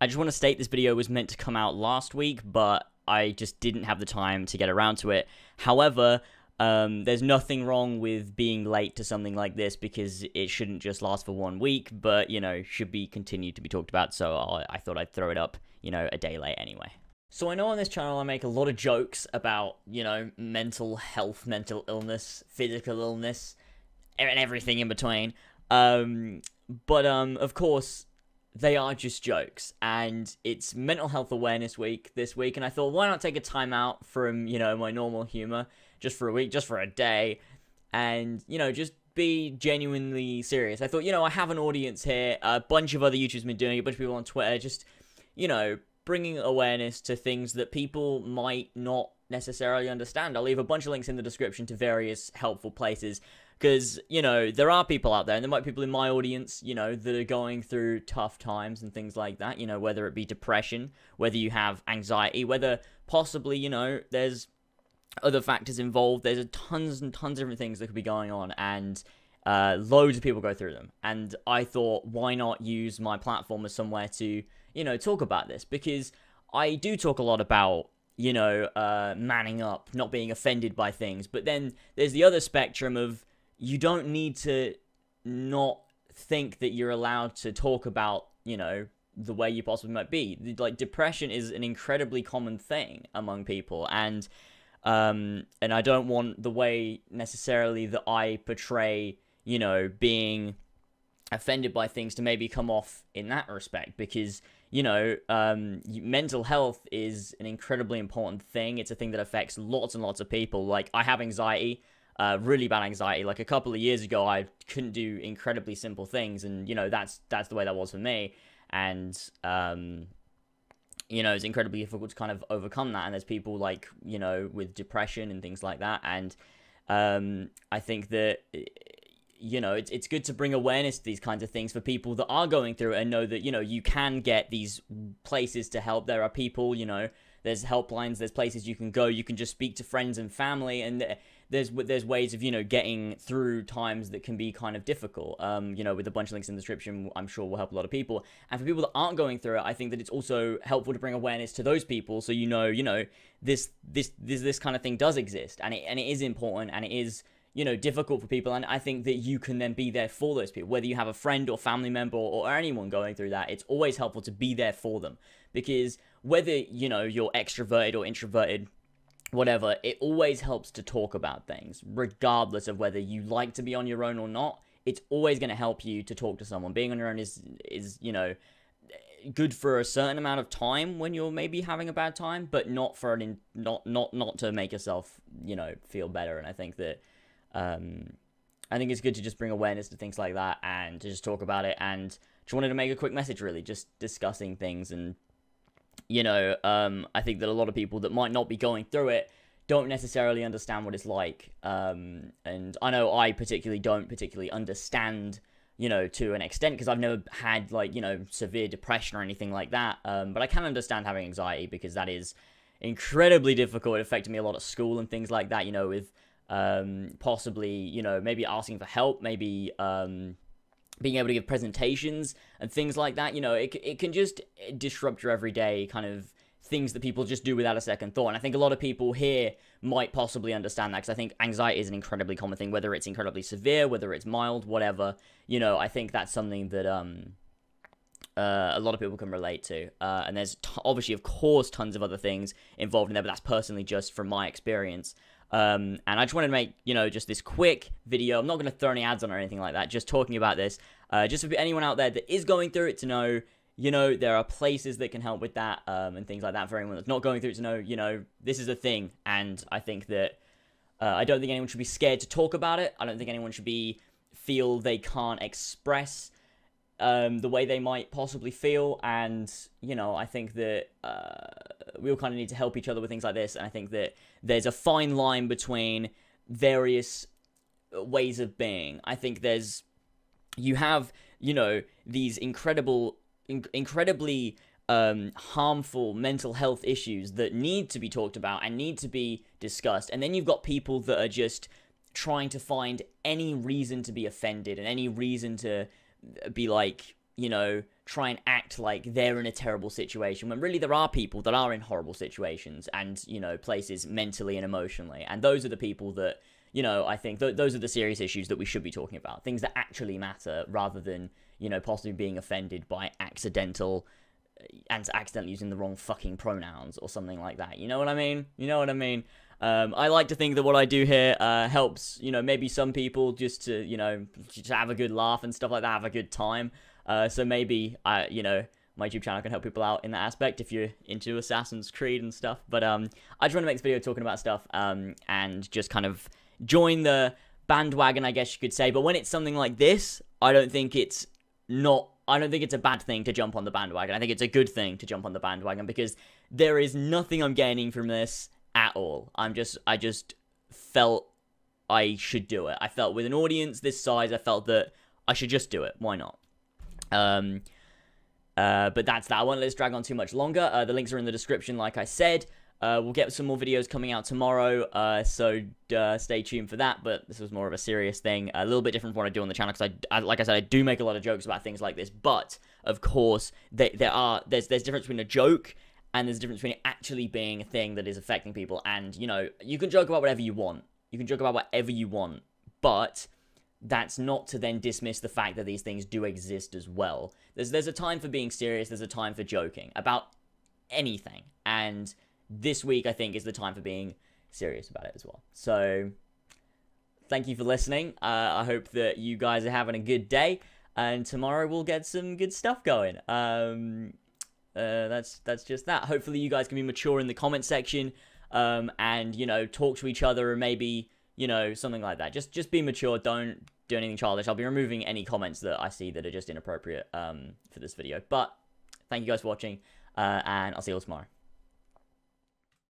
I just want to state this video was meant to come out last week, but I just didn't have the time to get around to it. However, there's nothing wrong with being late to something like this because it shouldn't just last for 1 week, but, you know, should be continued to be talked about, so I thought I'd throw it up, you know, a day late anyway. So I know on this channel I make a lot of jokes about, you know, mental health, mental illness, physical illness, and everything in between. But of course, they are just jokes, and it's Mental Health Awareness Week this week, and I thought, why not take a time out from, you know, my normal humor, just for a week, just for a day, and, you know, just be genuinely serious. I thought, you know, I have an audience here, a bunch of other YouTubers have been doing it, a bunch of people on Twitter, just, you know, bringing awareness to things that people might not necessarily understand. I'll leave a bunch of links in the description to various helpful places, because, you know, there are people out there, and there might be people in my audience, you know, that are going through tough times and things like that, you know, whether it be depression, whether you have anxiety, whether possibly, you know, there's other factors involved. There's tons and tons of different things that could be going on, and loads of people go through them. And I thought, why not use my platform as somewhere to, you know, talk about this? Because I do talk a lot about, you know, manning up, not being offended by things. But then there's the other spectrum of, you don't need to not think that you're allowed to talk about, you know, the way you possibly might be. Like, depression is an incredibly common thing among people, and I don't want the way necessarily that I portray, you know, being offended by things to maybe come off in that respect, because, you know, mental health is an incredibly important thing. It's a thing that affects lots and lots of people. Like, I have anxiety, really bad anxiety. Like, a couple of years ago, I couldn't do incredibly simple things, and, you know, that's the way that was for me, and, you know, it's incredibly difficult to kind of overcome that, and there's people, like, you know, with depression and things like that, and, I think that, you know, it's good to bring awareness to these kinds of things for people that are going through it, and know that, you know, you can get these places to help. There are people, you know, there's helplines, there's places you can go, you can just speak to friends and family, and there's ways of, you know, getting through times that can be kind of difficult. You know, with a bunch of links in the description, I'm sure will help a lot of people. And for people that aren't going through it, I think that it's also helpful to bring awareness to those people, so you know, this kind of thing does exist, and it is important, and it is, you know, difficult for people, and I think that you can then be there for those people, whether you have a friend or family member or anyone going through that. It's always helpful to be there for them, because whether, you know, you're extroverted or introverted, whatever, it always helps to talk about things, regardless of whether you like to be on your own or not. It's always going to help you to talk to someone. Being on your own is, you know, good for a certain amount of time when you're maybe having a bad time, but not for not to make yourself, you know, feel better. And I think that, I think it's good to just bring awareness to things like that, and to just talk about it, and just wanted to make a quick message, really, just discussing things. And, you know, I think that a lot of people that might not be going through it don't necessarily understand what it's like, and I know I don't particularly understand, you know, to an extent, because I've never had, like, you know, severe depression or anything like that, but I can understand having anxiety, because that is incredibly difficult. It affected me a lot at school and things like that, you know, with possibly, you know, maybe asking for help, maybe being able to give presentations and things like that. You know, it can just disrupt your everyday kind of things that people just do without a second thought. And I think a lot of people here might possibly understand that, because I think anxiety is an incredibly common thing, whether it's incredibly severe, whether it's mild, whatever. You know, I think that's something that a lot of people can relate to. And there's obviously, of course, tons of other things involved in there, but that's personally just from my experience. And I just wanted to make, you know, just this quick video. I'm not going to throw any ads on or anything like that, just talking about this, just for anyone out there that is going through it to know, you know, there are places that can help with that, and things like that. For anyone that's not going through it to know, you know, this is a thing. And I think that, I don't think anyone should be scared to talk about it. I don't think anyone should feel they can't express the way they might possibly feel. And, you know, I think that we all kind of need to help each other with things like this. And I think that there's a fine line between various ways of being. I think you have, you know, these incredibly harmful mental health issues that need to be talked about and need to be discussed. And then you've got people that are just trying to find any reason to be offended and any reason to be like, you know, try and act like they're in a terrible situation when really there are people that are in horrible situations and, you know, places mentally and emotionally. And those are the people that, you know, I think those are the serious issues that we should be talking about. Things that actually matter rather than, you know, possibly being offended by accidentally using the wrong fucking pronouns or something like that. You know what I mean? You know what I mean? I like to think that what I do here helps, you know, maybe some people just to, you know, just have a good laugh and stuff like that, have a good time. So maybe, you know, my YouTube channel can help people out in that aspect if you're into Assassin's Creed and stuff. But I just want to make this video talking about stuff and just kind of join the bandwagon, I guess you could say. But when it's something like this, I don't think it's a bad thing to jump on the bandwagon. I think it's a good thing to jump on the bandwagon because there is nothing I'm gaining from this at all. I just felt I should do it. I felt with an audience this size, I felt that I should just do it. Why not? But that's that. I won't let this drag on too much longer. The links are in the description, like I said. We'll get some more videos coming out tomorrow, so stay tuned for that. But this was more of a serious thing, a little bit different from what I do on the channel, because like I said, I do make a lot of jokes about things like this. But of course, there's difference between a joke and there's a difference between it actually being a thing that is affecting people. And you know, you can joke about whatever you want. You can joke about whatever you want, but that's not to then dismiss the fact that these things do exist as well. There's a time for being serious. There's a time for joking about anything, and this week, I think, is the time for being serious about it as well. So, thank you for listening. I hope that you guys are having a good day. And tomorrow we'll get some good stuff going. That's just that. Hopefully you guys can be mature in the comment section. And, you know, talk to each other or maybe, you know, something like that. Just be mature. Don't do anything childish. I'll be removing any comments that I see that are just inappropriate for this video. But, thank you guys for watching. And I'll see you all tomorrow.